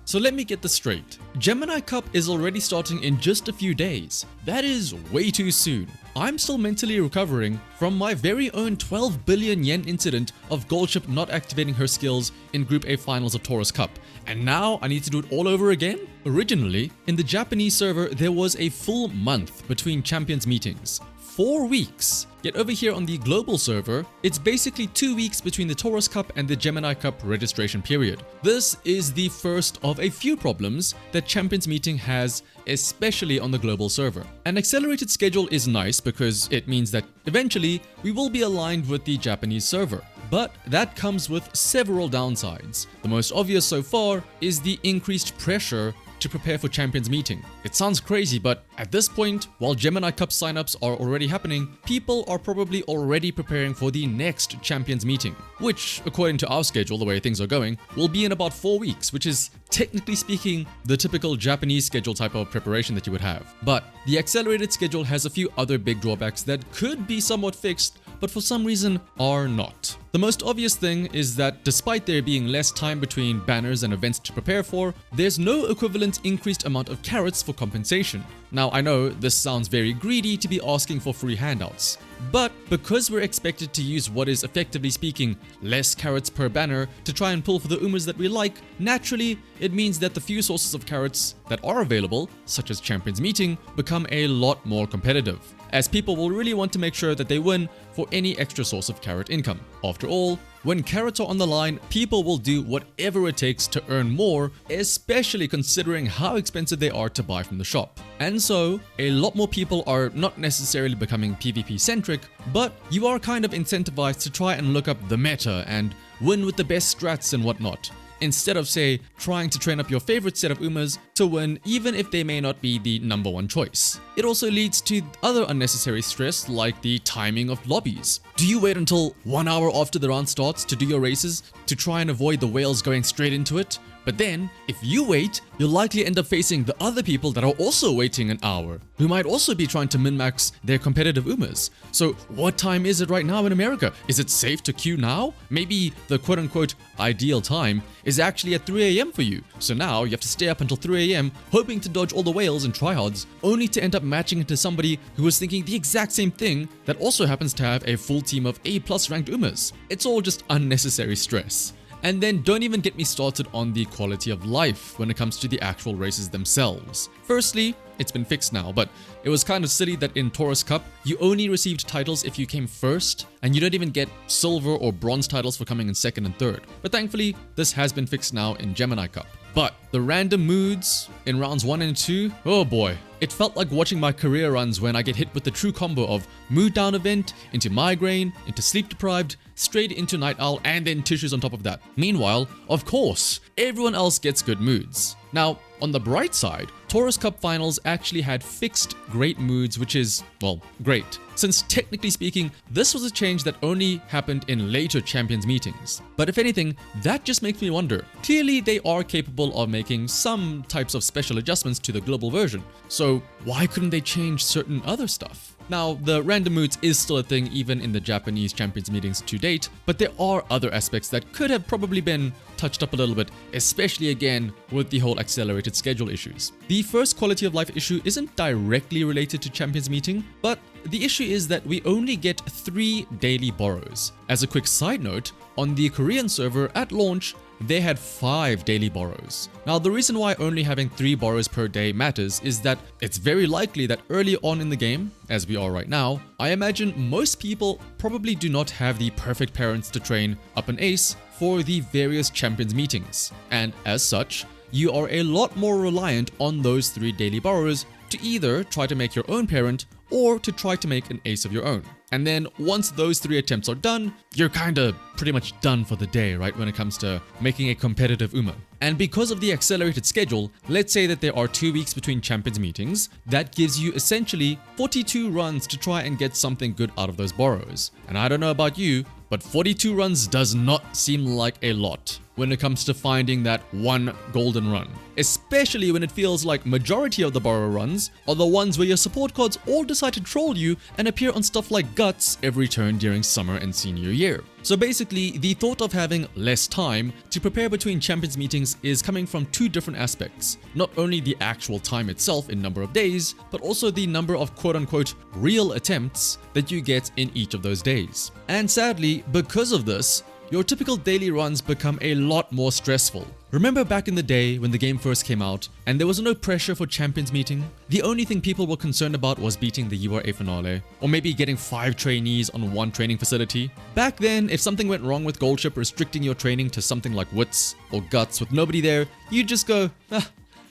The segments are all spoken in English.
So let me get this straight. Gemini Cup is already starting in just a few days. That is way too soon. I'm still mentally recovering from my very own 12 billion yen incident of Goldship not activating her skills in Group A finals of Taurus Cup. And now I need to do it all over again? Originally, in the Japanese server, there was a full month between champions meetings. 4 weeks. Yet over here on the global server, it's basically 2 weeks between the Taurus Cup and the Gemini Cup registration period. This is the first of a few problems that Champions Meeting has, especially on the global server. An accelerated schedule is nice because it means that eventually we will be aligned with the Japanese server. But that comes with several downsides. The most obvious so far is the increased pressure to prepare for Champions Meeting. It sounds crazy, but at this point, while Gemini Cup signups are already happening, people are probably already preparing for the next Champions Meeting, which, according to our schedule, the way things are going, will be in about 4 weeks, which is technically speaking the typical Japanese schedule type of preparation that you would have. But the accelerated schedule has a few other big drawbacks that could be somewhat fixed, but for some reason are not. The most obvious thing is that despite there being less time between banners and events to prepare for, there's no equivalent increased amount of carats for compensation. Now I know this sounds very greedy to be asking for free handouts, but because we're expected to use what is effectively speaking less carats per banner to try and pull for the umas that we like, naturally it means that the few sources of carats that are available, such as Champions Meeting, become a lot more competitive, as people will really want to make sure that they win for any extra source of carat income. After all, when carats are on the line, people will do whatever it takes to earn more, especially considering how expensive they are to buy from the shop. And so, a lot more people are not necessarily becoming PvP centric, but you are kind of incentivized to try and look up the meta and win with the best strats and whatnot, instead of, say, trying to train up your favorite set of umas to win even if they may not be the number one choice. It also leads to other unnecessary stress like the timing of lobbies. Do you wait until 1 hour after the round starts to do your races to try and avoid the whales going straight into it? But then, if you wait, you'll likely end up facing the other people that are also waiting an hour, who might also be trying to min-max their competitive umas. So what time is it right now in America? Is it safe to queue now? Maybe the quote-unquote ideal time is actually at 3 AM for you. So now you have to stay up until 3 AM hoping to dodge all the whales and tryhards, only to end up matching into somebody who was thinking the exact same thing that also happens to have a full team of A+ ranked umas. It's all just unnecessary stress. And then don't even get me started on the quality of life when it comes to the actual races themselves. Firstly, it's been fixed now, but it was kind of silly that in Taurus Cup, you only received titles if you came first, and you don't even get silver or bronze titles for coming in second and third. But thankfully, this has been fixed now in Gemini Cup. But the random moods in rounds 1 and 2, oh boy. It felt like watching my career runs when I get hit with the true combo of mood down event, into migraine, into sleep deprived, straight into night owl, and then tissues on top of that. Meanwhile, of course, everyone else gets good moods. Now, on the bright side, Taurus Cup finals actually had fixed great moods, which is, well, great, since technically speaking, this was a change that only happened in later Champions meetings. But if anything, that just makes me wonder. Clearly, they are capable of making some types of special adjustments to the global version, so why couldn't they change certain other stuff? Now, the random moods is still a thing even in the Japanese Champions meetings to date, but there are other aspects that could have probably been touched up a little bit, especially again with the whole accelerated schedule issues. The first quality of life issue isn't directly related to Champions meeting, but the issue is that we only get 3 daily borrows. As a quick side note, on the Korean server at launch, they had 5 daily borrows. Now, the reason why only having 3 borrows per day matters is that it's very likely that early on in the game, as we are right now, I imagine most people probably do not have the perfect parents to train up an ace for the various Champions meetings. And as such, you are a lot more reliant on those 3 daily borrows to either try to make your own parent or to try to make an ace of your own. And then once those 3 attempts are done, you're kinda pretty much done for the day, right, when it comes to making a competitive Uma. And because of the accelerated schedule, let's say that there are 2 weeks between Champions meetings, that gives you essentially 42 runs to try and get something good out of those borrows. And I don't know about you, but 42 runs does not seem like a lot. when it comes to finding that one golden run. Especially when it feels like majority of the borrow runs are the ones where your support cards all decide to troll you and appear on stuff like Guts every turn during summer and senior year. So basically, the thought of having less time to prepare between Champions meetings is coming from two different aspects. Not only the actual time itself in number of days, but also the number of quote-unquote real attempts that you get in each of those days. And sadly, because of this, your typical daily runs become a lot more stressful. Remember back in the day when the game first came out and there was no pressure for Champions meeting? The only thing people were concerned about was beating the URA finale, or maybe getting 5 trainees on one training facility. Back then, if something went wrong with Goldship restricting your training to something like Wits or Guts with nobody there, you'd just go,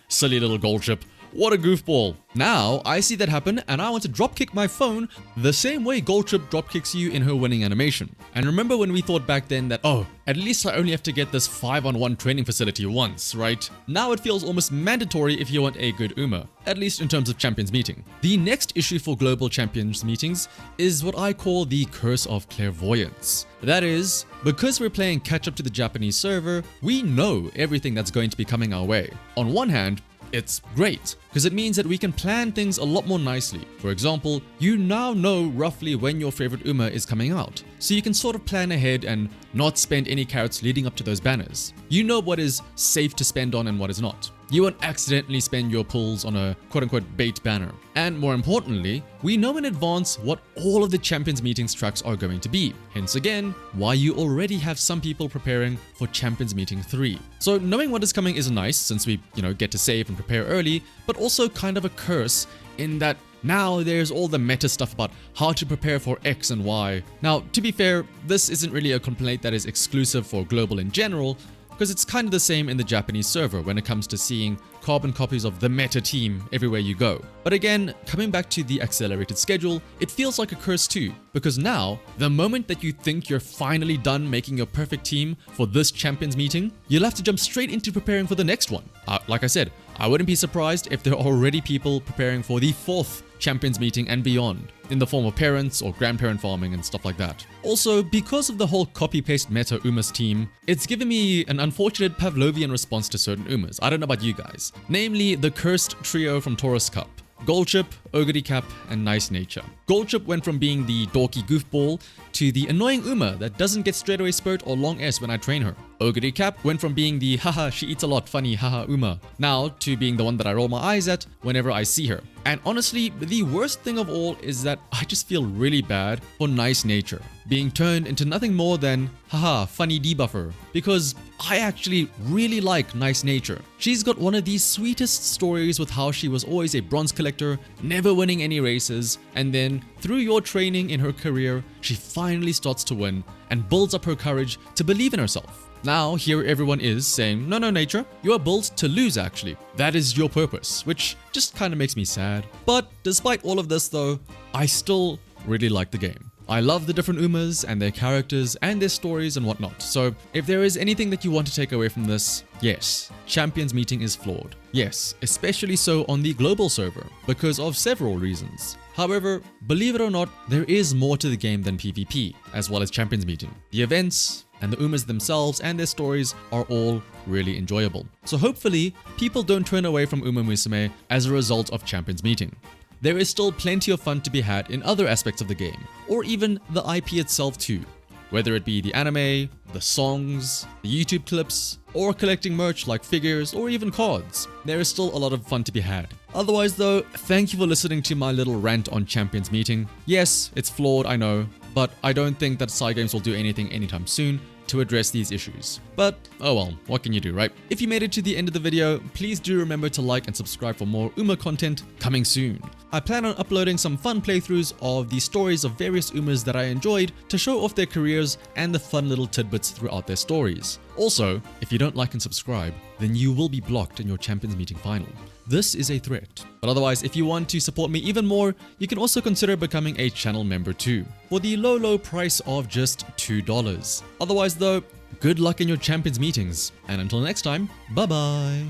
silly little Goldship. What a goofball. Now, I see that happen and I want to dropkick my phone the same way Goldship dropkicks you in her winning animation. And remember when we thought back then that, oh, at least I only have to get this 5-on-1 training facility once, right? Now it feels almost mandatory if you want a good Uma, at least in terms of Champions meeting. The next issue for global Champions meetings is what I call the curse of clairvoyance. That is, because we're playing catch up to the Japanese server, we know everything that's going to be coming our way. On one hand, it's great, because it means that we can plan things a lot more nicely. For example, you now know roughly when your favorite Uma is coming out, so you can sort of plan ahead and not spend any carats leading up to those banners. You know what is safe to spend on and what is not. You won't accidentally spend your pulls on a quote-unquote bait banner. And more importantly, we know in advance what all of the Champions meetings tracks are going to be. Hence again, why you already have some people preparing for Champions meeting 3. So knowing what is coming is nice since we, get to save and prepare early, but also kind of a curse in that now there's all the meta stuff about how to prepare for X and Y. Now, to be fair, this isn't really a complaint that is exclusive for global in general, because it's kind of the same in the Japanese server when it comes to seeing carbon copies of the meta team everywhere you go. But again, coming back to the accelerated schedule, it feels like a curse too, because now, the moment that you think you're finally done making your perfect team for this Champions meeting, you'll have to jump straight into preparing for the next one. Like I said, I wouldn't be surprised if there are already people preparing for the 4th Champions meeting and beyond, in the form of parents or grandparent farming and stuff like that. Also, because of the whole copy-paste meta Umas team, it's given me an unfortunate Pavlovian response to certain Umas. I don't know about you guys. Namely, the cursed trio from Taurus Cup. Goldship, Ogre Cap, and Nice Nature. Goldship went from being the dorky goofball to the annoying Uma that doesn't get straightaway spurt or long S when I train her. Ogre Cap went from being the haha she eats a lot funny haha Uma, now to being the one that I roll my eyes at whenever I see her. And honestly, the worst thing of all is that I just feel really bad for Nice Nature being turned into nothing more than haha funny debuffer, because I actually really like Nice Nature. She's got one of the sweetest stories with how she was always a bronze collector, never winning any races, and then through your training in her career, she finally starts to win and builds up her courage to believe in herself. Now, here everyone is saying, no, Nature, you are built to lose actually. That is your purpose, which just kind of makes me sad. But despite all of this though, I still really like the game. I love the different Umas and their characters and their stories and whatnot. So if there is anything that you want to take away from this, yes, Champions meeting is flawed. Yes, especially so on the global server because of several reasons. However, believe it or not, there is more to the game than PvP, as well as Champions meeting. The events and the Umas themselves and their stories are all really enjoyable. So hopefully, people don't turn away from Uma Musume as a result of Champions meeting. There is still plenty of fun to be had in other aspects of the game, or even the IP itself too. Whether it be the anime, the songs, the YouTube clips, or collecting merch like figures or even cards, there is still a lot of fun to be had. Otherwise though, thank you for listening to my little rant on Champions meeting. Yes, it's flawed, I know, but I don't think that Cygames will do anything anytime soon to address these issues. But oh well, what can you do, right? If you made it to the end of the video, please do remember to like and subscribe for more Uma content coming soon. I plan on uploading some fun playthroughs of the stories of various Umas that I enjoyed to show off their careers and the fun little tidbits throughout their stories. Also, if you don't like and subscribe, then you will be blocked in your Champions meeting final. This is a threat. But otherwise, if you want to support me even more, you can also consider becoming a channel member too, for the low price of just $2. Otherwise though, good luck in your Champions meetings, and until next time, bye bye!